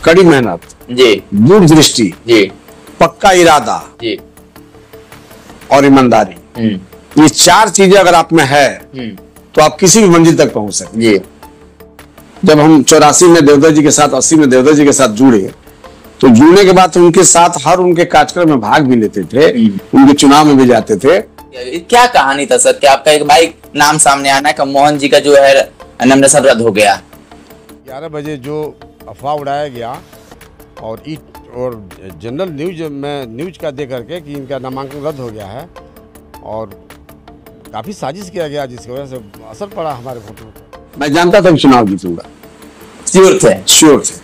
कड़ी मेहनत जी, दूरदृष्टि जी, पक्का इरादा जी, और ईमानदारी, ये 4 चीजें अगर आप में है तो आप किसी भी मंजिल तक पहुंच सकते। जी, जब हम 84 में देवदत्त जी के साथ, 80 में देवदत्त जी के साथ जुड़े, तो जुड़ने के बाद उनके साथ हर उनके कार्यक्रम में भाग भी लेते थे, उनके चुनाव में भी जाते थे। क्या कहानी था सर कि आपका एक भाई नाम सामने आना है मोहन जी का जो है नॉमिनेशन रद्द हो गया? 11 बजे जो अफवाह उड़ाया गया और जनरल न्यूज में न्यूज का दे करके कि इनका नामांकन रद्द हो गया है, और काफ़ी साजिश किया गया जिसकी वजह से असर पड़ा हमारे वोटों पर। मैं जानता था कि चुनाव जीतूंगा, श्योर थे? श्योर थे।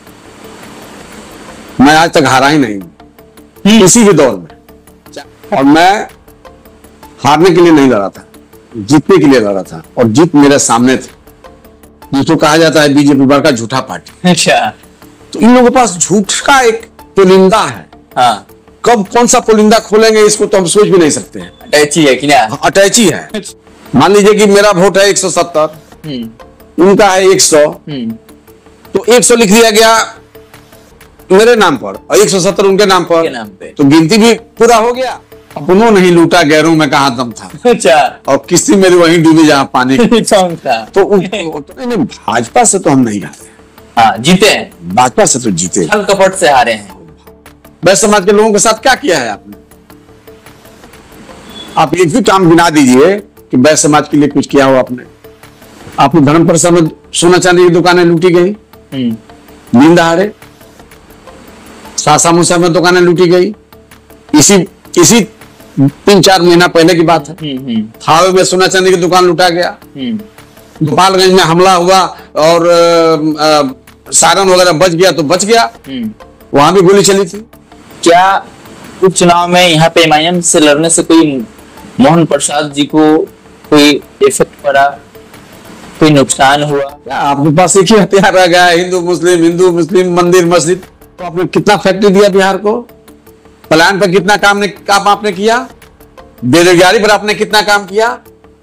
मैं आज तक हारा ही नहीं किसी भी दौर में, और मैं हारने के लिए नहीं लड़ा था, जीतने के लिए लड़ा था, और जीत मेरे सामने थी। जिसको कहा जाता है बीजेपी बड़का झूठा पार्टी। अच्छा, तो इन लोगों के पास झूठ का एक पुलिंदा है। हाँ, कब कौन सा पुलिंदा खोलेंगे इसको तो हम सोच भी नहीं सकते हैं। अटैची है कि ना? अटैची है। मान लीजिए कि मेरा वोट है 170, उनका है 100, तो 100 लिख दिया गया मेरे नाम पर और 170 उनके नाम पर, नाम पे। तो गिनती भी पूरा हो गया। अपनों नहीं लूटा गैरों में कहाँ दम था। अच्छा, और किस्ती मेरी वहीं डूबी जहाँ पानी था। तो नहीं, भाजपा से तो हम नहीं हारे। हाँ, जीते हैं, भाजपा से तो जीते, छल कपट से हारे हैं। वैश्य समाज के लोगों के साथ क्या किया है आपने? आप एक भी काम गिना दीजिए कि वैश्य समाज के लिए कुछ किया हो आपने। आपने धर्म प्रसाद में सोना चांदी की दुकानें लूटी गई, नींद दहाड़े। सासा मुसा में दुकानें लूटी गई, इसी 3-4 महीना पहले की बात है। थावे में सोना चांदी की दुकान लूटा गया, गोपालगंज में हमला हुआ और सारण वगैरह बच गया तो बच गया, वहां भी गोली चली थी। क्या उपचुनाव में यहाँ पे एमआईएम से लड़ने से कोई मोहन प्रसाद जी को कोई इफेक्ट पड़ा, कोई नुकसान हुआ? आपके पास एक ही हथियार रह गया है, हिंदू मुस्लिम, मंदिर मस्जिद। तो आपने कितना फैक्ट्री दिया बिहार को? प्लान पर कितना काम आपने किया? बेरोजगारी पर आपने कितना काम किया?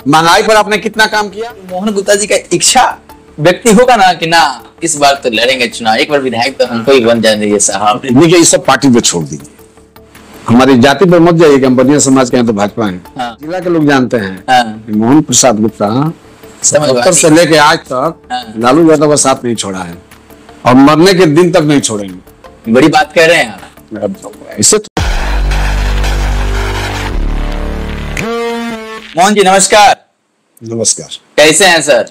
महंगाई पर आपने कितना काम किया? मोहन गुप्ता जी का इच्छा व्यक्ति होगा ना कि ना इस बार तो लड़ेंगे चुनाव, एक बार विधायक तो हमको ही बन जाएंगे साहब। देखिए, ये सब पार्टी पे छोड़ दीजिए, हमारी जाति पर मत जाइए कि हम बढ़िया समाज के हैं तो भाजपा है। हाँ। जिला के लोग जानते हैं। हाँ। मोहन प्रसाद गुप्ता 70 से लेके आज तक लालू यादव का साथ नहीं छोड़ा है, और मरने के दिन तक नहीं छोड़ेंगे। बड़ी बात कह रहे हैं आप। ऐसे तो... मोहन जी नमस्कार। नमस्कार। कैसे हैं सर?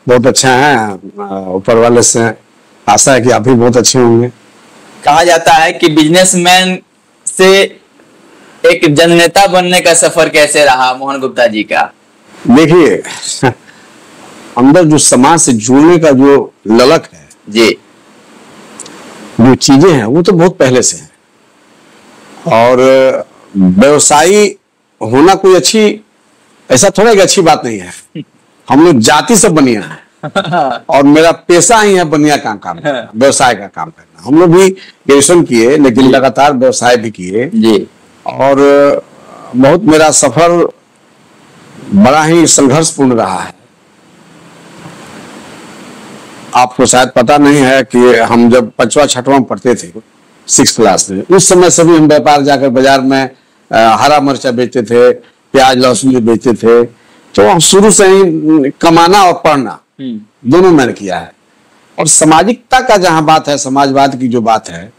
बहुत अच्छा है, ऊपर वाले से आशा है कि आप भी बहुत अच्छे होंगे। कहा जाता है कि बिजनेसमैन से एक जननेता बनने का सफर कैसे रहा मोहन गुप्ता जी का? देखिए, अंदर जो समाज से जुड़ने का जो ललक है जी, जो चीजें हैं वो तो बहुत पहले से है, और व्यवसायी होना कोई अच्छी, ऐसा थोड़ा कि अच्छी बात नहीं है। हम लोग जाति से बनिया है, और मेरा पेशा ही है बनिया का काम, व्यवसाय का काम करना। हम लोग भी ग्रेजुएशन किए, लेकिन लगातार व्यवसाय भी किए जी, और बहुत मेरा सफर बड़ा ही संघर्षपूर्ण रहा है। आपको शायद पता नहीं है कि हम जब 5वां-6वां में पढ़ते थे 6th क्लास में, उस समय से भी हम व्यापार जाकर बाजार में हरा मिर्चा बेचते थे, प्याज लहसुन भी बेचते थे। तो हम शुरू से ही कमाना और पढ़ना दोनों मैंने किया है। और सामाजिकता का जहां बात है, समाजवाद की जो बात है,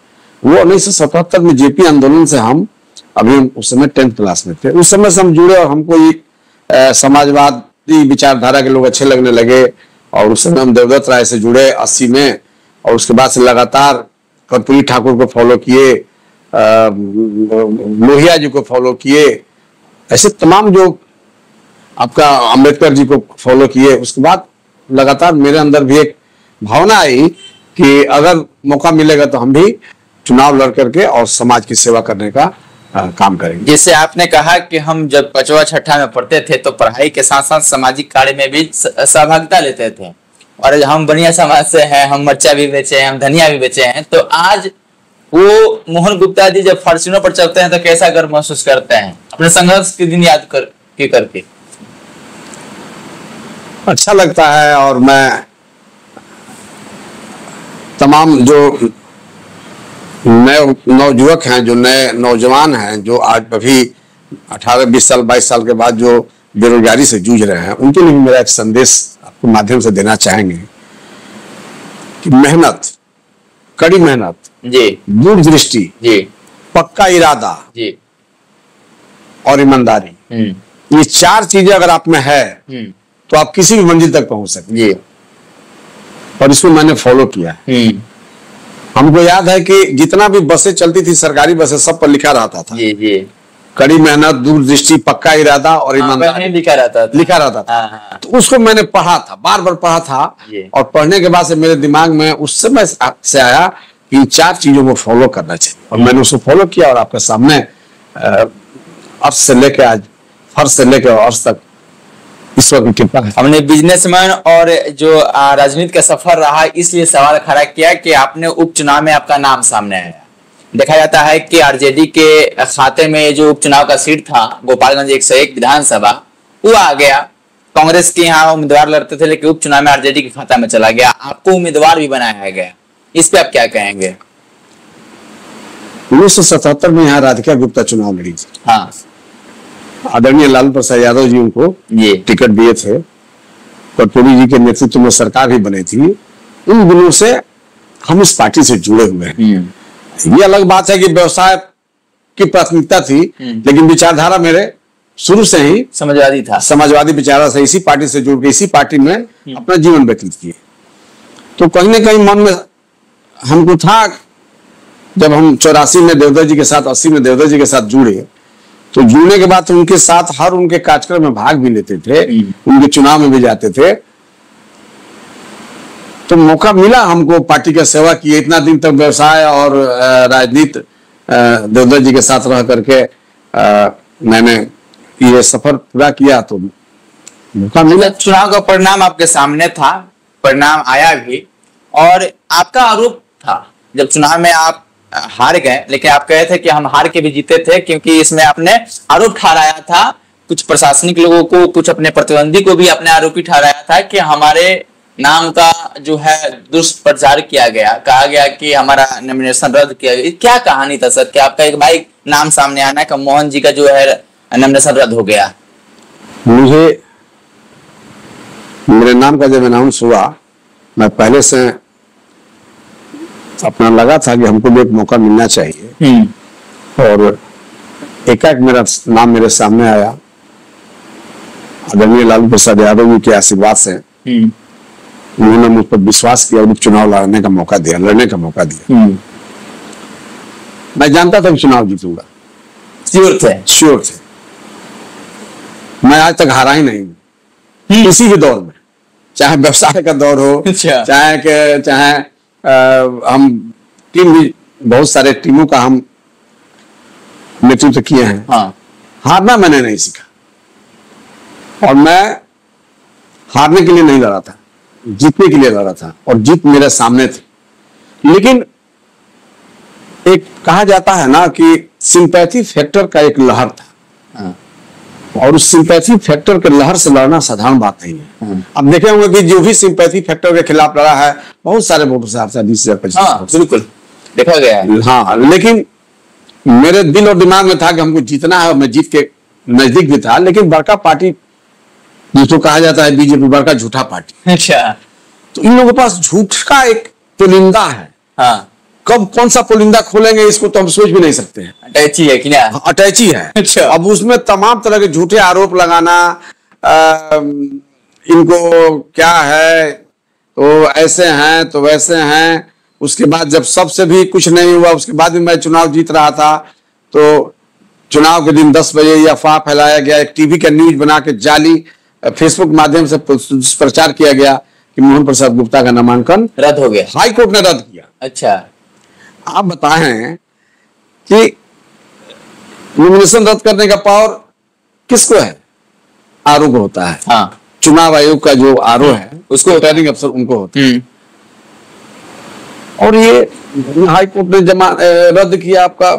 वो 1977 में जेपी आंदोलन से हम अभी उस समय 10th क्लास में थे, उस समय से हम जुड़े और हमको ये समाजवादी विचारधारा के लोग अच्छे लगने लगे। और उस समय हम देवदत्त राय से जुड़े 80 में, और उसके बाद से लगातार कर्पूरी ठाकुर को फॉलो किए, लोहिया जी को फॉलो किए, ऐसे तमाम जो आपका अम्बेडकर जी को फॉलो किए। उसके बाद लगातार मेरे अंदर भी एक भावना आई कि अगर मौका मिलेगा तो हम भी चुनाव लड़ करके और समाज की सेवा करने का काम करेंगे। जैसे आपने कहा कि हम जब 5वां-6वां में पढ़ते थे तो पढ़ाई के साथ साथ सामाजिक कार्य में भी सहभागिता लेते थे, और हम बढ़िया समाज से हैं, हम मिर्चा भी बेचे हैं, हम धनिया भी बेचे हैं। तो आज वो मोहन गुप्ता जी जब फॉर्च्यूनर पर चलते हैं तो कैसा गर्व महसूस करते हैं अपने संघर्ष के दिन याद करके? अच्छा लगता है, और मैं तमाम जो नए नवयुवक हैं, जो नए नौजवान हैं, जो आज अभी 18, 20 साल, 22 साल के बाद जो बेरोजगारी से जूझ रहे हैं, उनके लिए मेरा एक संदेश आपके माध्यम से देना चाहेंगे कि मेहनत, कड़ी मेहनत जी, दूरदृष्टि जी, पक्का इरादा जी, और ईमानदारी, ये 4 चीजें अगर आप में है तो आप किसी भी मंजिल तक पहुंच सकते हैं। जी, और इसको मैंने फॉलो किया है। हमको याद है कि जितना भी बसें चलती थी, सरकारी बसें, सब पर लिखा रहता था जी, जी, कड़ी मेहनत, दूरदृष्टि, पक्का इरादा और ईमानदारी, लिखा रहता था। लिखा रहता था। हाँ। तो उसको मैंने पढ़ा था, बार बार पढ़ा था, और पढ़ने के बाद से मेरे दिमाग में उस समय से आया कि इन 4 चीजों को फॉलो करना चाहिए, और मैंने उसको फॉलो किया। और आपके सामने अर्श से लेकर आज फर्श से लेकर अर्श तक ईश्वर की कृपा है। हमने बिजनेसमैन और जो राजनीति का सफर रहा, इसलिए सवाल खड़ा किया कि आपने उपचुनाव में आपका नाम सामने आया। देखा जाता है कि आरजेडी के खाते में जो उपचुनाव का सीट था गोपालगंज 101 विधानसभा, वो आ गया। कांग्रेस के यहाँ उम्मीदवार लड़ते थे, लेकिन उपचुनाव में आरजेडी के खाता में चला गया। आपको उम्मीदवार भी बनाया गया, इस पे आप क्या कहेंगे? 1977 में यहाँ राधिका गुप्ता चुनाव लड़ी थी। हाँ, आदरणीय लालू प्रसाद यादव जी उनको टिकट दिए थे, कर्पूरी जी के नेतृत्व में सरकार भी बनी थी। उन दिनों से हम इस पार्टी से जुड़े हुए हैं। ये अलग बात है कि व्यवसाय की प्राथमिकता थी, लेकिन विचारधारा मेरे शुरू से ही समाजवादी था, समाजवादी विचारधारा से। इसी पार्टी से जुड़ के इसी पार्टी में अपना जीवन व्यतीत किए। तो कहीं ना कहीं मन में हमको था, जब हम 84 में देवदत्त जी के साथ, 80 में देवदत्त जी के साथ जुड़े, तो जुड़ने के बाद तो उनके साथ हर उनके कार्यक्रम में भाग भी लेते थे, उनके चुनाव में भी जाते थे। तो मौका मिला हमको पार्टी का सेवा की। इतना दिन तक व्यवसाय और राजनीति देवदत्त जी के साथ रह करके मैंने ये सफर पूरा किया, तो मौका मिला। चुनाव का परिणाम आपके सामने था, परिणाम आया भी, और आपका आरोप था जब चुनाव में आप हार गए, लेकिन आप कहे थे कि हम हार के भी जीते थे, क्योंकि इसमें आपने आरोप ठहराया था कुछ प्रशासनिक लोगों को, कुछ अपने प्रतिद्वंदी को भी अपने आरोपी ठहराया था कि हमारे नाम का जो है दुष्प्रचार किया गया, कहा गया कि हमारा नॉमिनेशन रद्द किया गया। क्या कहानी था सर? क्या आपका एक भाई नाम सामने आना का मोहन जी का जो है नॉमिनेशन रद्द हो गया? मुझे मेरे नाम का जब अनाउंस हुआ, मैं पहले से अपना लगा था कि हमको भी एक मौका मिलना चाहिए, और एकाएक मेरा नाम मेरे सामने आया। आदरणीय लालू प्रसाद यादव जी के आशीर्वाद से उन्होंने मुझ पर विश्वास किया और चुनाव लड़ने का मौका दिया। मैं जानता था कि चुनाव जीतूंगा, श्योर थे। मैं आज तक हारा ही नहीं किसी भी दौर में, चाहे व्यवसाय का दौर हो, चाहे हम टीम भी, बहुत सारे टीमों का हम नेतृत्व किए हैं। हारना मैंने नहीं सीखा, और मैं हारने के लिए नहीं लड़ा था, जीतने के लिए लड़ा था, और जीत मेरे सामने थी। लेकिन एक कहा जाता है ना कि सिंपैथी फैक्टर का एक लहर था, और उस सिंपैथी फैक्टर के लहर से लड़ना साधारण बात नहीं है। अब देखे होंगे कि जो भी सिंपैथी फैक्टर के खिलाफ लड़ा है, बहुत सारे वोटों से 20,000 25,000, बिल्कुल देखा गया है। हाँ, लेकिन मेरे दिल और दिमाग में था कि हमको जीतना है, और मैं जीत के नजदीक भी था। लेकिन बड़का पार्टी जिसको कहा जाता है बीजेपी, बड़का झूठा पार्टी। अच्छा, तो इन लोगों के पास झूठ का एक पुलिंदा है। कब कौन सा पुलिंदा खोलेंगे इसको तो हम सोच भी नहीं सकते हैं। अटैची है कि ना? अटैची है। अच्छा। अब उसमें तमाम तरह के झूठे आरोप लगाना, इनको क्या है, तो ऐसे हैं तो वैसे हैं। उसके बाद जब सबसे भी कुछ नहीं हुआ, उसके बाद भी मैं चुनाव जीत रहा था, तो चुनाव के दिन 10 बजे ये अफवाह फैलाया गया, एक टीवी का न्यूज बना के जाली फेसबुक माध्यम से प्रचार किया गया कि मोहन प्रसाद गुप्ता का नामांकन रद्द हो गया, हाई कोर्ट ने रद्द किया। अच्छा, आप बताएं कि नॉमिनेशन रद्द करने का पावर किसको है? आरओ को होता है। हाँ, चुनाव आयोग का जो आरओ है, उसको रिटर्निंग अफसर उनको होता है। और ये हाई कोर्ट ने रद्द किया आपका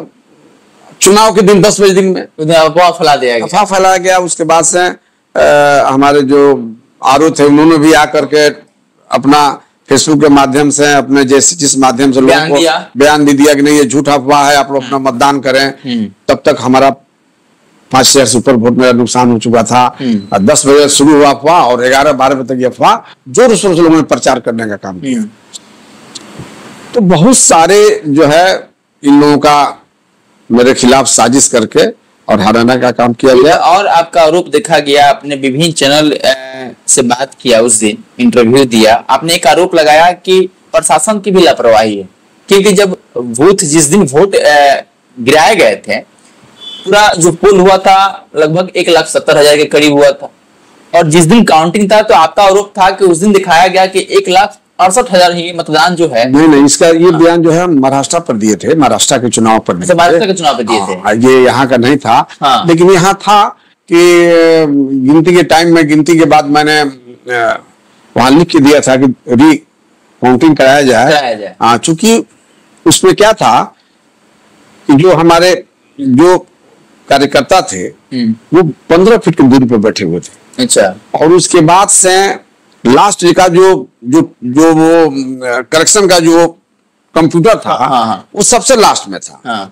चुनाव के दिन 10 बजे दिन में अफवाह फैला दिया गया। अफवाह फैलाया गया। उसके बाद से हमारे जो आरओ थे, उन्होंने भी आकर के अपना फेसबुक के माध्यम से, अपने जैसे जिस माध्यम से लोगों को बयान भी दिया कि नहीं ये झूठ अफवाह है, आप लोग अपना मतदान करें, तब तक हमारा 5,000 से ऊपर वोट मेरा नुकसान हो चुका था। 10 बजे शुरू हुआ अफवाह और 11-12 बजे तक ये अफवाह जोर शोर से लोगों ने प्रचार करने का काम किया। तो बहुत सारे जो है इन लोगों का मेरे खिलाफ साजिश करके और हराने का काम किया गया। और आपका आरोप देखा गया, आपने विभिन्न चैनल से बात किया, उस दिन इंटरव्यू दिया, आपने एक आरोप लगाया कि प्रशासन की भी लापरवाही है, क्योंकि जब बूथ जिस दिन वोट गिराए गए थे, पूरा जो पोल हुआ था लगभग 1,70,000 के करीब हुआ था, और जिस दिन काउंटिंग था तो आपका आरोप था कि उस दिन दिखाया गया कि 1,68,000 ही मतदान जो है। नहीं, इसका ये बयान जो है महाराष्ट्र पर दिए थे, महाराष्ट्र के चुनाव पर महाराष्ट्र के चुनाव पर दिए थे, ये यहाँ का नहीं था। लेकिन यहाँ था कि गिनती के टाइम में, गिनती के बाद मैंने वहां लिख के दिया था कि री काउंटिंग कराया जाए। चूंकि उसमें क्या था कि जो हमारे जो कार्यकर्ता थे वो 15 फीट की दूरी पर बैठे हुए थे। अच्छा। और उसके बाद से लास्ट का जो वो करेक्शन का जो कंप्यूटर था, वो सबसे लास्ट में था।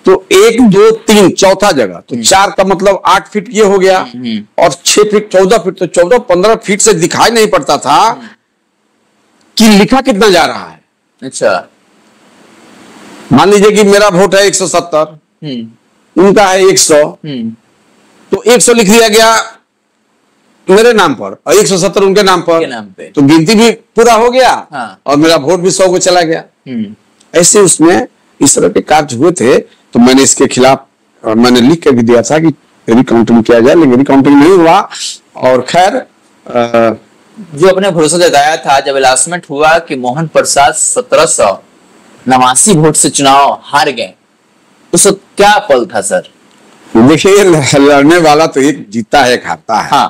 तो 1, 2, 3 चौथा जगह, तो 4 का मतलब 8 फीट ये हो गया, और 6 फीट 14 फीट, तो 14-15 फीट से दिखाई नहीं पड़ता था कि लिखा कितना जा रहा है। अच्छा। मान लीजिए कि मेरा वोट है 170, उनका है 100, तो 100 लिख दिया गया मेरे नाम पर और 170 उनके नाम पर, तो गिनती भी पूरा हो गया। और मेरा वोट भी 100 को चला गया। ऐसे उसमें इस तरह के कार्य हुए थे, तो मैंने इसके खिलाफ मैंने लिख के भी दिया था कि रिकाउंटिंग किया जाए, लेकिन रिकाउंटिंग नहीं हुआ। और खैर जो अपने भरोसा जताया था जब अनाउंसमेंट हुआ कि मोहन प्रसाद 1789 वोट से चुनाव हार गए, उस वक्त क्या पल था सर? देखिए, लड़ने वाला तो एक जीता है, एक हारता है।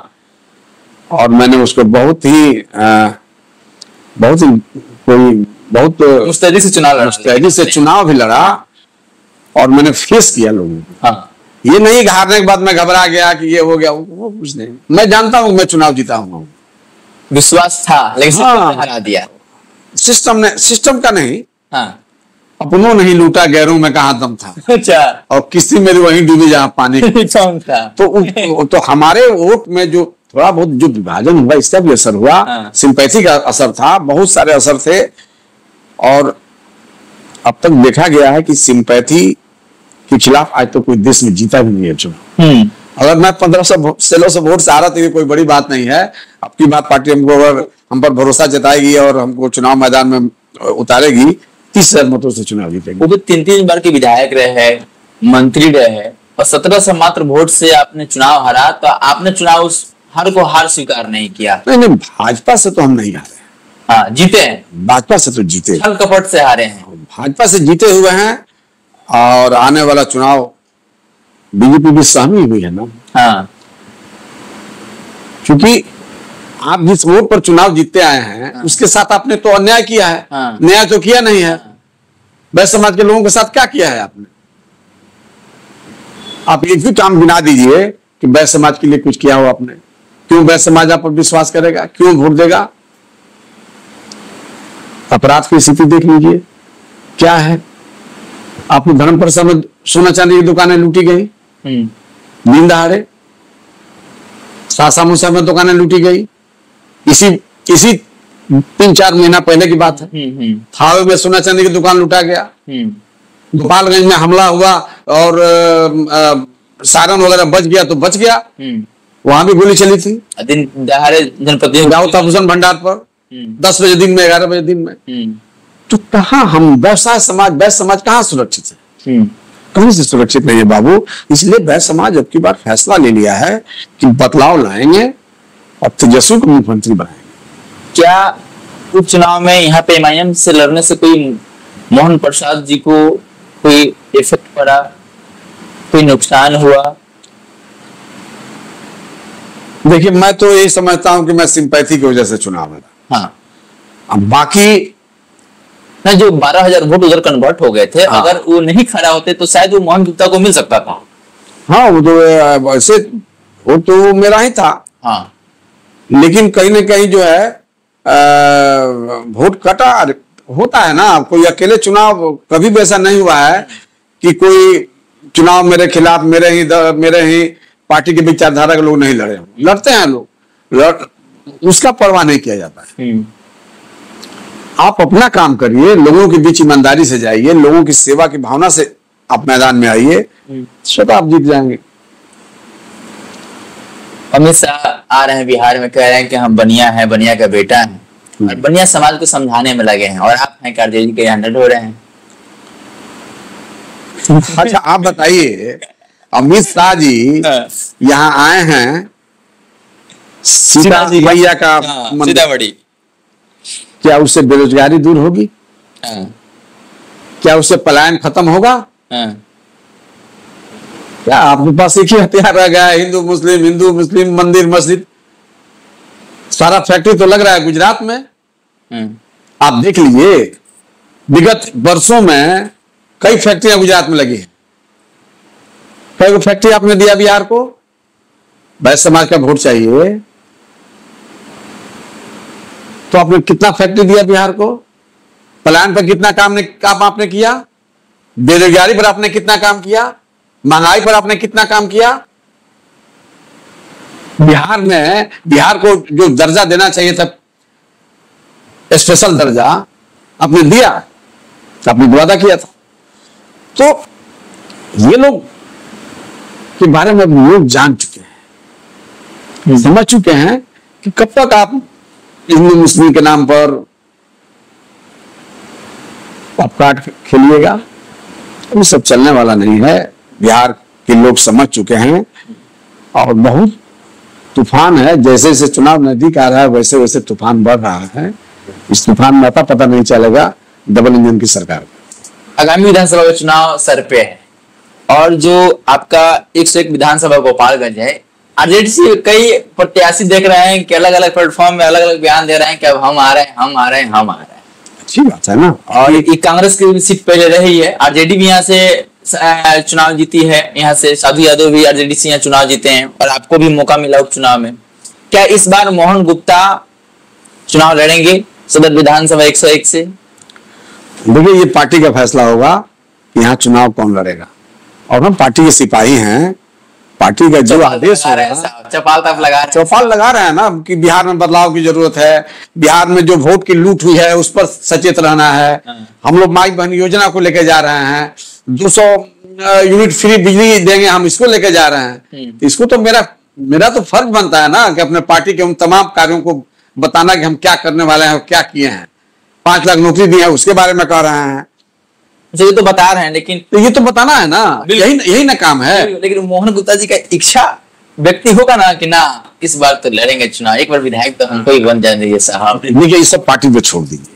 और मैंने उसको बहुत ही मुस्तैदी से चुनाव भी लड़ा, और मैंने फेस किया लोगों को। ये नहीं हारने के बाद मैं घबरा गया कि ये हो गया, वो कुछ नहीं। मैं जानता हूँ मैं चुनाव जीता हूँ, विश्वास था, लेकिन हरा दिया सिस्टम ने। सिस्टम का नहीं, अपनों नहीं लूटा, गैरों में कहाँ दम था। अच्छा। और किसी मेरी वहीं डूबी जहाँ पानी था। तो हमारे वोट में जो थोड़ा बहुत जो विभाजन हुआ, इसका भी असर हुआ। सिंपैथी का असर था, बहुत सारे असर थे। और अब तक देखा गया है कि सिंपैथी के खिलाफ आज तो कोई देश में जीता भी नहीं है चुनाव। अगर मैं 1500 वोट से आ रहा तो ये कोई बड़ी बात नहीं है। अब की बात पार्टी हमको अगर हम पर भरोसा जताएगी और हमको चुनाव मैदान में उतारेगी, 30,000 मतों से चुनाव जीतेंगे। वो भी 3-3 बार के विधायक रहे, मंत्री रहे, और 1700 मात्र वोट से आपने चुनाव हारा। तो आपने चुनाव उस हार को हार स्वीकार नहीं किया। नहीं, भाजपा से तो हम नहीं हारे। जीते हैं, भाजपा से तो जीते, छल कपट से हारे हैं। भाजपा से जीते हुए हैं, और आने वाला चुनाव बीजेपी भी सहमी हुई है ना। क्योंकि आप जिस वोट पर चुनाव जीतते आए हैं, उसके साथ आपने तो अन्याय किया है। न्याय तो किया नहीं है। वैश्य समाज के लोगों के साथ क्या किया है आपने? आप एक भी काम गिना दीजिए कि वैश्य समाज के लिए कुछ किया हो आपने। क्यों वैश्य समाज आप पर विश्वास करेगा? क्यों वोट देगा? अपराध की स्थिति देख लीजिए क्या है। आपको धर्म प्रसाद में सोना चांदी की दुकानें लूटी गई, दिन दहाड़े। सासा मूसा में दुकानें लूटी गई, इसी 3-4 महीना पहले की बात है। थावे में सोना चांदी की दुकान लूटा गया। गोपालगंज में हमला हुआ और सारण वगैरह बच गया तो बच गया, वहां भी गोली चली थी। दिन दहाड़े जनपद भूषण भंडार पर 10 बजे दिन में, 11 बजे दिन में। तो कहाँ हम वैश्य समाज कहाँ सुरक्षित है? कहीं से सुरक्षित नहीं है बाबू। इसलिए वैश्य समाज अब की बार फैसला ले लिया है कि बदलाव लाएंगे और तेजस्वी को मुख्यमंत्री बनाएंगे। क्या उपचुनाव में यहाँ पे एमआईएम से लड़ने से कोई मोहन प्रसाद जी को कोई इफेक्ट पड़ा, कोई नुकसान हुआ? देखिए, मैं तो यही समझता हूं कि मैं सिंपैथी की वजह से चुनाव लड़ा। अब बाकी ना, जो 12,000 वोट उधर कन्वर्ट हो गए थे, अगर वो नहीं खड़ा होते तो शायद वो मोहन गुप्ता को मिल सकता था। वो तो वैसे वो तो मेरा ही था। लेकिन कहीं ना कहीं जो है वोट कटा होता है ना। कोई अकेले चुनाव कभी भी ऐसा नहीं हुआ है कि कोई चुनाव मेरे खिलाफ मेरे ही पार्टी के विचारधारा के लोग नहीं लड़े। लड़ते हैं लोग, उसका परवाह नहीं किया जाता है। आप अपना काम करिए, लोगों के बीच ईमानदारी से जाइए, लोगों की सेवा की भावना से आप मैदान में आइए, सब आप जीत जाएंगे। अमित शाह आ रहे हैं बिहार में, कह रहे हैं कि हम बनिया हैं, बनिया का बेटा है, और बनिया समाज को समझाने में लगे हैं, और आप हैं आरजेडी के हंड्रेड हो रहे हैं। अच्छा आप बताइए, अमित शाह जी यहाँ आए हैं सीता मैया का सीतामढ़ी, क्या उससे बेरोजगारी दूर होगी? क्या उससे पलायन खत्म होगा? क्या आपके पास एक ही हथियार रह गया है, हिंदू मुस्लिम, मंदिर मस्जिद, सारा फैक्ट्री तो लग रहा है गुजरात में। आप देख लीजिए, विगत वर्षों में कई फैक्ट्रियां गुजरात में लगी है। कई फैक्ट्री आपने दिया बिहार को? वैश्य समाज का वोट चाहिए तो आपने कितना फैक्ट्री दिया बिहार को? पलायन पर कितना काम आपने किया? बेरोजगारी पर आपने कितना काम किया? महंगाई पर आपने कितना काम किया? बिहार को जो दर्जा देना चाहिए था, स्पेशल दर्जा, आपने दिया, आपने वादा किया था। तो ये लोग के बारे में लोग जान चुके हैं, समझ चुके हैं कि कब तक आप हिंदू मुस्लिम के नाम पर आप काट खेलिएगा। ये सब चलने वाला नहीं है। बिहार के लोग समझ चुके हैं और बहुत तूफान है। जैसे जैसे चुनाव नजदीक आ रहा है वैसे वैसे तूफान बढ़ रहा है। इस तूफान में पता नहीं चलेगा। डबल इंजन की सरकार। आगामी विधानसभा का चुनाव सर पे है, और जो आपका 101 विधानसभा गोपालगंज है, आरजेडी से कई प्रत्याशी देख रहे हैं कि अलग अलग प्लेटफॉर्म में अलग अलग बयान दे रहे हैं कि अब हम आ रहे हैं। अच्छी बात है ना। और ये कांग्रेस की सीट पहले रही है, आरजेडी भी यहाँ से चुनाव जीती है, यहाँ से साधु यादव भी आरजेडी से यहाँ चुनाव जीते हैं, और आपको भी मौका मिला उपचुनाव में। क्या इस बार मोहन गुप्ता चुनाव लड़ेंगे सदर विधानसभा 101 से? देखिए, ये पार्टी का फैसला होगा कि यहाँ चुनाव कौन लड़ेगा, और हम पार्टी के सिपाही हैं। पार्टी का जो आदेश होगा, चौपाल लगा रहे हैं ना कि बिहार में बदलाव की जरूरत है। बिहार में जो वोट की लूट हुई है उस पर सचेत रहना है। हम लोग माई बहन योजना को लेकर जा रहे हैं। 200 यूनिट फ्री बिजली देंगे, हम इसको लेकर जा रहे हैं। इसको तो मेरा तो फर्ज बनता है ना कि अपने पार्टी के उन तमाम कार्यों को बताना कि हम क्या करने वाले हैं और क्या किए हैं। 5 लाख नौकरी दी है, उसके बारे में कह रहे हैं। ये तो बता रहे हैं, लेकिन तो ये तो बताना है ना, यही ना काम है। लेकिन मोहन गुप्ता जी का इच्छा व्यक्ति होगा ना कि ना इस बार तो लड़ेंगे चुनाव, एक बार विधायक तो हमको ही बन जाएंगे साहब। देखिए, ये सब पार्टी पे छोड़ दीजिए,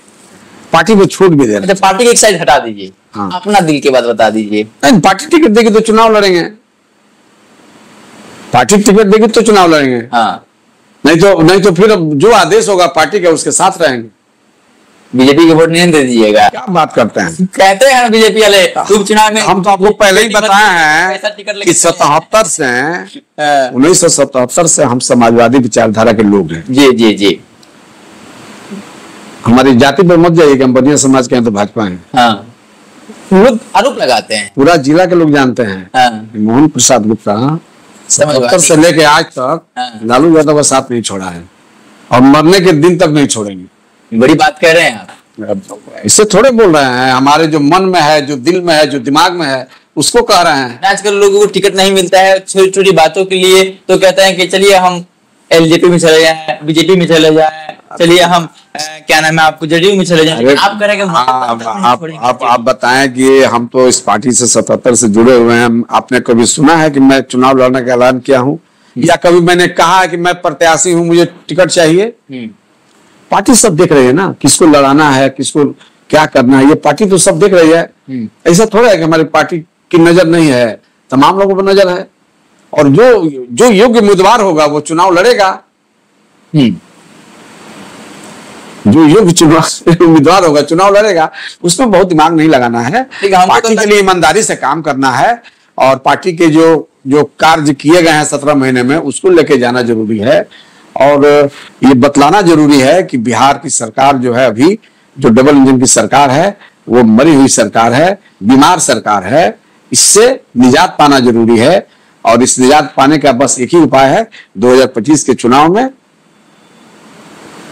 पार्टी पे छूट भी दे रहे। अच्छा, पार्टी की एक साइड हटा दीजिए। हाँ। अपना दिल की बात बता दीजिए। पार्टी टिकट देगी तो चुनाव लड़ेंगे। पार्टी टिकट देगी तो चुनाव लड़ेंगे। हाँ। नहीं तो फिर जो आदेश होगा पार्टी का उसके साथ रहेंगे। बीजेपी के वोट नहीं दे दीजिएगा। क्या बात करते हैं? कहते हैं बीजेपी वाले उपचुनाव में। हम तो आपको पहले ही बताए हैं कि 77 से 1977 से हम समाजवादी विचारधारा के लोग हैं। जी। हमारी जाति पर मत जाइए कि हम बनिया समाज के हैं तो भाजपा हैं। हाँ। लोग आरोप लगाते हैं, पूरा जिला के लोग जानते हैं। हाँ। मोहन प्रसाद गुप्ता 77 से लेके आज तक लालू यादव का साथ नहीं छोड़ा है, और मरने के दिन तक नहीं छोड़ेंगे। बड़ी बात कह रहे हैं आप। इससे थोड़े बोल रहे हैं, हमारे जो मन में है, जो दिल में है, जो दिमाग में है, उसको कह रहे हैं। आजकल लोगों को टिकट नहीं मिलता है छोटी छोटी बातों के लिए, तो कहते हैं कि चलिए हम एलजेपी में चले जाएं, बीजेपी में चले जाएं, चलिए हम क्या नाम है आपको जेडीयू में चले जाएं। आप करेंगे आप बताएं कि हम तो इस पार्टी से 77 से जुड़े हुए हैं। आपने कभी सुना है कि मैं चुनाव लड़ने का ऐलान किया हूँ, या कभी मैंने कहा है कि मैं प्रत्याशी हूँ, मुझे टिकट चाहिए? पार्टी सब देख रही है ना, किसको लड़ाना है, किसको क्या करना है, ये पार्टी तो सब देख रही है। ऐसा थोड़ा है कि हमारी पार्टी की नजर नहीं है, तमाम लोगों पर नजर है। और जो योग्य उम्मीदवार होगा वो चुनाव लड़ेगा। जो योग्य उम्मीदवार होगा चुनाव लड़ेगा, उसमें बहुत दिमाग नहीं लगाना है। पार्टी के लिए ईमानदारी से काम करना है, और पार्टी के जो कार्य किए गए हैं 17 महीने में उसको लेके जाना जरूरी है। और ये बतलाना जरूरी है कि बिहार की सरकार जो है, अभी जो डबल इंजन की सरकार है, वो मरी हुई सरकार है, बीमार सरकार है। इससे निजात पाना जरूरी है और इस निजात पाने का बस एक ही उपाय है, 2025 के चुनाव में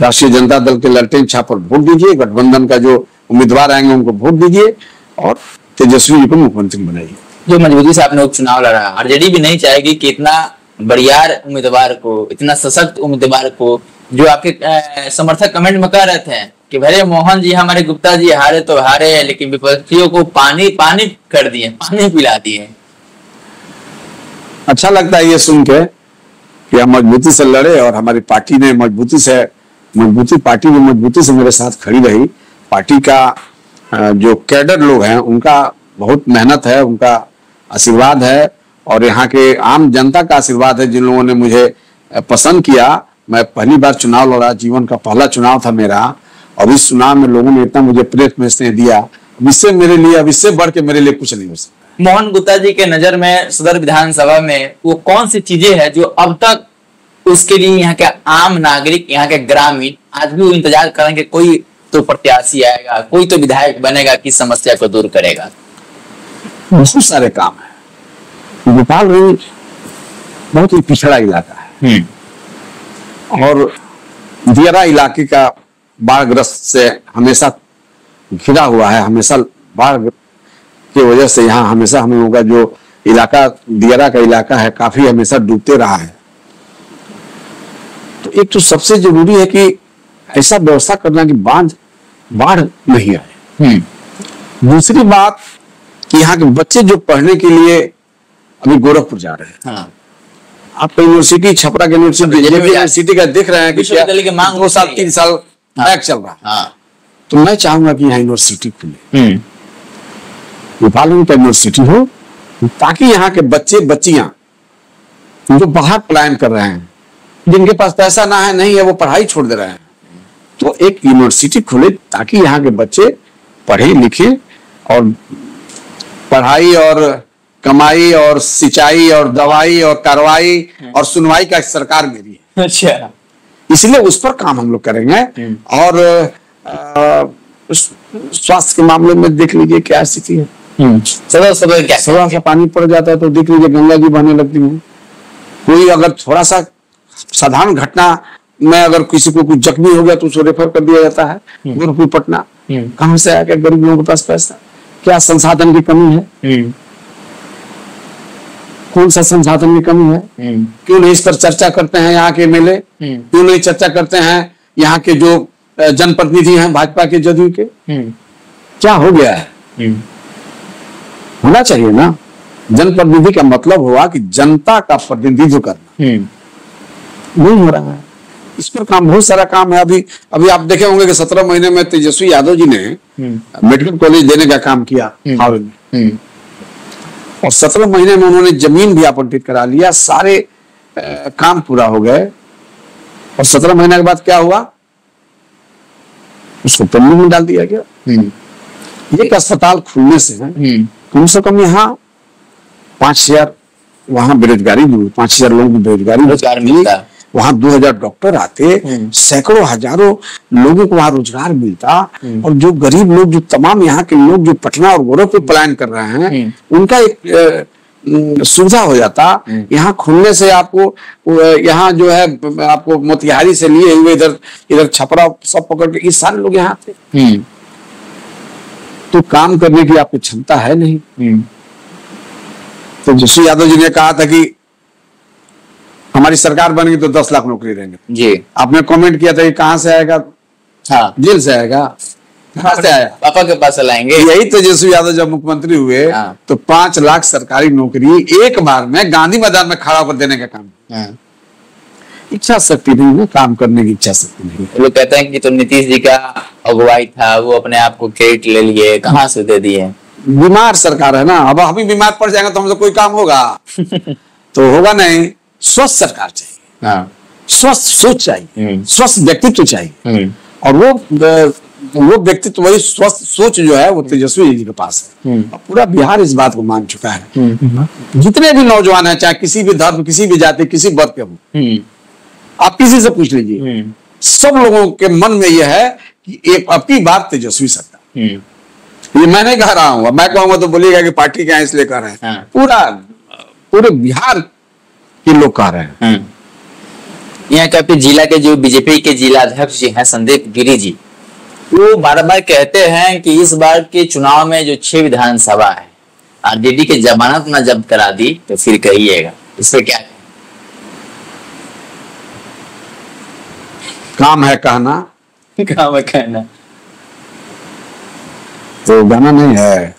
राष्ट्रीय जनता दल के ललटेन छाप पर वोट दीजिए, गठबंधन का जो उम्मीदवार आएंगे उनको वोट दीजिए और तेजस्वी जी को मुख्यमंत्री बनाइए। जो मजबूती से आपने उपचुनाव लड़ा, आरजेडी भी नहीं चाहेगी कि इतना बड़ियार उम्मीदवार को, इतना सशक्त उम्मीदवार को, जो आपके समर्थक कमेंट में कह रहे थे कि भले मोहन जी हमारे गुप्ता जी हारे तो हारे, लेकिन विपक्षियों को पानी पानी कर दिए, पानी पिला दिए। अच्छा लगता है ये सुन के कि हम मजबूती से लड़े और हमारी पार्टी ने पार्टी ने मजबूती से मेरे साथ खड़ी रही। पार्टी का जो कैडर लोग हैं उनका बहुत मेहनत है, उनका आशीर्वाद है और यहाँ के आम जनता का आशीर्वाद है, जिन लोगों ने मुझे पसंद किया। मैं पहली बार चुनाव लड़ा, जीवन का पहला चुनाव था मेरा, और इस चुनाव में लोगों ने इतना मुझे प्रेम में स्नेह दिया, इससे मेरे लिए, अब इससे बढ़ के मेरे लिए कुछ नहीं हो सकता। मोहन गुप्ता जी के नजर में सदर विधानसभा में वो कौन सी चीजें हैं जो अब तक उसके लिए यहाँ के आम नागरिक, यहाँ के ग्रामीण आज भी वो इंतजार करेंगे कोई तो प्रत्याशी आएगा, कोई तो विधायक बनेगा कि समस्या को दूर करेगा? बहुत सारे काम है। गोपालगंज बहुत ही पिछड़ा इलाका है और दियारा इलाके का बाढ़ग्रस्त से हमेशा घिरा हुआ है। हमेशा बाढ़ की वजह से यहाँ हमेशा हम लोगों का जो इलाका, दियारा का इलाका है, काफी हमेशा डूबते रहा है। तो एक तो सबसे जरूरी है कि ऐसा व्यवस्था करना कि बाढ़ नहीं आए। दूसरी बात कि यहाँ के बच्चे जो पढ़ने के लिए अभी गोरखपुर जा रहे हैं, हाँ। आप यूनिवर्सिटी, छपरा के यूनिवर्सिटी का देख रहे हैं कि 2 साल 3 साल बैक चल रहा है। हाँ। तो मैं चाहूंगा कि यहाँ यूनिवर्सिटी खुले, गोपालगंज का यूनिवर्सिटी हो, ताकि यहाँ के बच्चे बच्चियां जो बाहर पलायन कर रहे हैं, जिनके पास पैसा ना है, नहीं है, वो पढ़ाई छोड़ दे रहे हैं, तो एक यूनिवर्सिटी खुले ताकि यहाँ के बच्चे पढ़े लिखे और पढ़ाई और कमाई और सिंचाई और दवाई और कार्रवाई और सुनवाई का सरकार मेरी है। अच्छा, इसलिए उस पर काम हम लोग करेंगे। और स्वास्थ्य के मामले में देख लीजिए क्या स्थिति है। सवा से पानी पड़ जाता है तो देख लीजिए गंगा जी बहने लगती है। कोई अगर थोड़ा सा साधारण घटना में अगर किसी को कुछ जख्मी हो गया तो उसको रेफर कर दिया जाता है गोरखपुर, पटना। कहां से आके गरीब लोगों के पास पैसा? क्या संसाधन की कमी है? कौन सा संसाधन की कमी है? क्यों नहीं इस पर चर्चा करते हैं यहाँ के एमएलए? क्यों नहीं चर्चा करते हैं यहाँ के जो जनप्रतिनिधि हैं भाजपा के, जदयू के? क्या हो गया है? होना चाहिए ना। जनप्रतिनिधि का मतलब हुआ कि जनता का प्रतिनिधित्व करना, नहीं हो रहा है। इस पर काम, बहुत सारा काम है। अभी आप देखे होंगे कि 17 महीने में तेजस्वी यादव जी ने मेडिकल कॉलेज देने का काम किया हावड़े में, और 17 महीने में उन्होंने जमीन भी आवंटित करा लिया, सारे काम पूरा हो गए। और 17 महीने के बाद क्या हुआ? उसको पेंडिंग में डाल दिया गया। एक अस्पताल खुलने से कम से कम यहाँ 5,000 वहां बेरोजगारी भी हुई, 5,000 लोगों की रोजगार मिलता, वहां 2,000 डॉक्टर आते, सैकड़ों हजारों लोगों को वहां रोजगार मिलता, और जो गरीब लोग, जो तमाम यहाँ के लोग जो पटना और गोरखपुर पलायन कर रहे हैं, उनका एक सुविधा हो जाता। यहाँ खुलने से आपको यहाँ जो है आपको मोतिहारी से लिए हुए इधर छपरा सब पकड़ के ये सारे लोग यहाँ आते। तो काम करने की आपकी क्षमता है नहीं। तो तेजस्वी यादव जी ने कहा था कि हमारी सरकार बनेगी तो 10 लाख नौकरी देंगे जी। आपने कमेंट किया था कि कहां से आएगा? हाँ, जेल से आएगा। कहां से आया? पापा के पास लाएंगे। यही तेजस्वी यादव जब मुख्यमंत्री हुए तो 5 लाख सरकारी नौकरी एक बार में गांधी मैदान में खड़ा कर देने का काम। इच्छा शक्ति नहीं है, काम करने की इच्छा शक्ति नहीं है। लोग कहते हैं कि तो नीतीश जी का अगुवाई था, वो अपने आप को क्रेडिट ले लिए, कहां से दे दिए? बीमार सरकार है ना। अब हम ही बीमार पड़ जाएंगे तो हमसे कोई काम होगा? तो होगा नहीं। स्वस्थ सरकार चाहिए, स्वस्थ सोच चाहिए, स्वस्थ व्यक्तित्व चाहिए, और वो व्यक्तित्व, वही स्वस्थ सोच जो है वो तेजस्वी जी के पास है। पूरा बिहार इस बात को मान चुका है। जितने भी नौजवान हैं, चाहे किसी भी धर्म, किसी भी जाति, किसी वर्ग के हो, आप किसी से पूछ लीजिए, सब लोगों के मन में यह है कि एक अब की बार तेजस्वी सत्ता। ये मैं नहीं कह रहा हूँ, मैं कहूंगा तो बोलिएगा कि पार्टी क्या इसलिए कह रहे हैं। हाँ। पूरे बिहार के लोग कह रहे हैं। यहाँ के जिला के जो बीजेपी के जिला अध्यक्ष जी हैं संदीप गिरी जी, वो बार बार कहते हैं कि इस बार के चुनाव में जो 6 विधानसभा है आरजेडी के जमानत न जब्त करा दी तो फिर कहिएगा, इस पे क्या है? काम है कहना, काम है कहना, तो गाना नहीं है।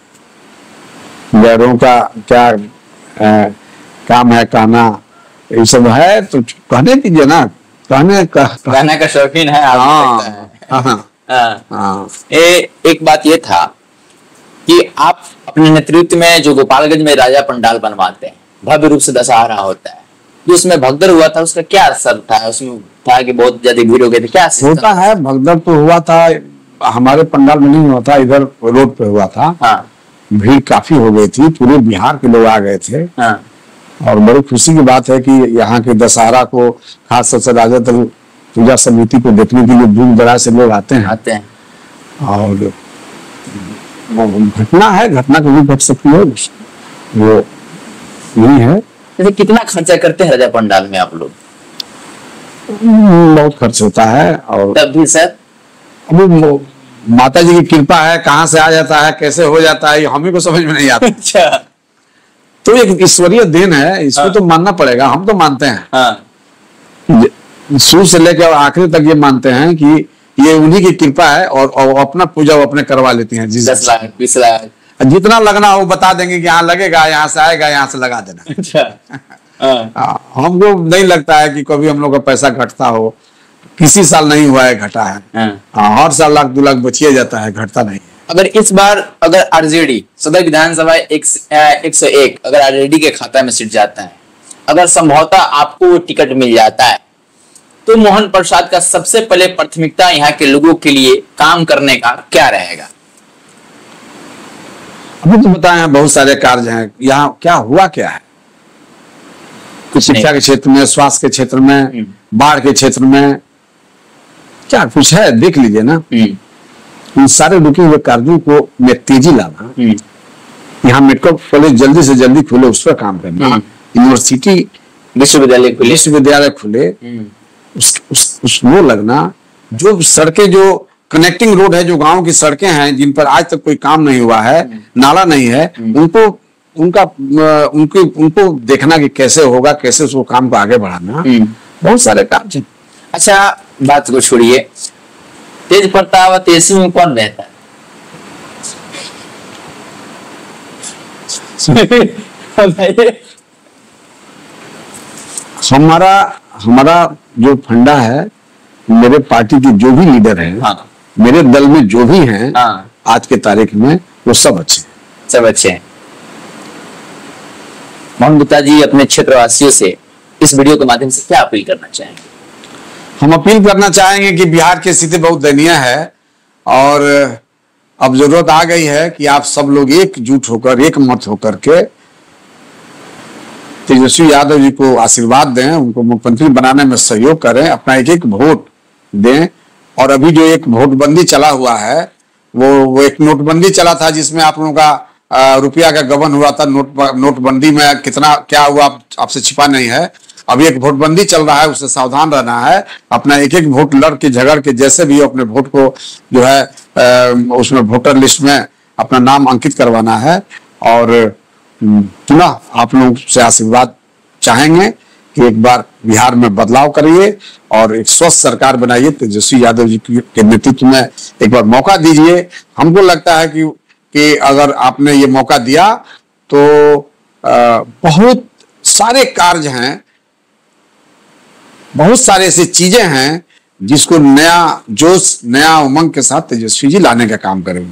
गैरों का क्या काम है कहना, ये सब है तो कहने दीजिए ना, कहने का शौकीन है आप। हाँ। एक बात ये था कि आप अपने नेतृत्व में जो गोपालगंज में राजा पंडाल बनवाते हैं, भव्य रूप से दशहरा होता है, जो उसमें भगदड़ हुआ था उसका क्या असर था? उसमें था कि बहुत ज्यादा भीड़ हो गई थी, क्या होता है? भगदड़ तो हुआ था, हमारे पंडाल में नहीं हुआ था, इधर रोड पे हुआ था। हाँ। भीड़ काफी हो गई थी, पूरे बिहार के लोग आ गए थे। हाँ। और बड़ी खुशी की बात है कि यहाँ के दशहरा को खास तौर से राजा पूजा समिति को देखने के लिए दूर दराज से लोग आते हैं। और घटना है, घटना कभी घट सकती है, वो नहीं है। जैसे कितना खर्चा करते हैं राजा पंडाल में आप लोग? बहुत खर्च होता है। और तब भी सर अभी माता जी की कृपा है, कहाँ से आ जाता है, कैसे हो जाता है, ये हमें को समझ में नहीं आता। अच्छा। तो एक ईश्वरीय देन है, इसको तो मानना पड़ेगा, हम तो मानते हैं। हाँ। शुरू से लेकर आखिरी तक ये मानते हैं कि ये उन्हीं की कृपा है, और अपना पूजा वो अपने करवा लेती हैं। 10 लाख 20 लाख जितना लगना हो बता देंगे कि यहाँ लगेगा, यहाँ से आएगा, यहाँ से लगा देना। अच्छा। हमको नहीं लगता है कि कभी हम लोग का पैसा घटता हो, किसी साल नहीं हुआ है, घटा है। हर साल 1 लाख 2 लाख बचिए जाता है, घटता नहीं। अगर इस बार अगर आरजेडी सदर विधानसभा 101 अगर आरजेडी के खाता में सीट जाता है, अगर संभवतः आपको टिकट मिल जाता है, तो मोहन प्रसाद का सबसे पहले प्राथमिकता यहाँ के लोगों के लिए काम करने का क्या रहेगा? अभी तो बताए बहुत सारे कार्य हैं। यहाँ क्या हुआ क्या है? शिक्षा के क्षेत्र में, स्वास्थ्य के क्षेत्र में, बाढ़ के क्षेत्र में क्या कुछ है, देख लीजिए ना। इन सारे रुके हुए कार्यों को में तेजी लाना, यहाँ मेडिकल कॉलेज जल्दी से जल्दी खुले, उस पर काम करना, यूनिवर्सिटी विश्वविद्यालय खुले, उस वो लगना, जो सड़कें, जो कनेक्टिंग रोड है, जो गांव की सड़कें हैं जिन पर आज तक कोई काम नहीं हुआ है, नाला नहीं है, उनको देखना कि कैसे होगा, कैसे उसको काम को आगे बढ़ाना। बहुत सारे काम हैं। अच्छा, बात को छोड़िए, तेज प्रताप तेजस्वी में कौन रहता है? हमारा जो फंडा है, मेरे पार्टी के जो भी लीडर हैं, हाँ। मेरे दल में जो भी हैं, हाँ। आज के तारीख में वो सब अच्छे हैं। सब अच्छे हैं। मोहन गुप्ता जी अपने क्षेत्रवासियों से इस वीडियो के माध्यम से क्या अपील करना चाहेंगे? हम अपील करना चाहेंगे कि बिहार की स्थिति बहुत दयनीय है, और अब जरूरत आ गई है कि आप सब लोग एकजुट होकर, एक मत होकर के तेजस्वी यादव जी को आशीर्वाद दें, उनको मुख्यमंत्री बनाने में सहयोग करें, अपना एक वोट दें। और अभी जो एक वोटबंदी चला हुआ है, वो एक नोटबंदी चला था, जिसमें आप लोगों का रुपया का गबन हुआ था। नोटबंदी में कितना क्या हुआ आपसे छिपा नहीं है। अभी एक वोटबंदी चल रहा है, उससे सावधान रहना है। अपना एक वोट लड़ के झगड़ के जैसे भी अपने वोट को जो है उसमें वोटर लिस्ट में अपना नाम अंकित करवाना है। और पुनः आप लोग से आशीर्वाद चाहेंगे कि एक बार बिहार में बदलाव करिए और एक स्वस्थ सरकार बनाइए। तेजस्वी यादव जी के नेतृत्व में एक बार मौका दीजिए। हमको लगता है कि अगर आपने ये मौका दिया तो बहुत सारे कार्य हैं, बहुत सारे ऐसी चीजें हैं जिसको नया जोश, नया उमंग के साथ तेजस्वी जी लाने का काम करेंगे।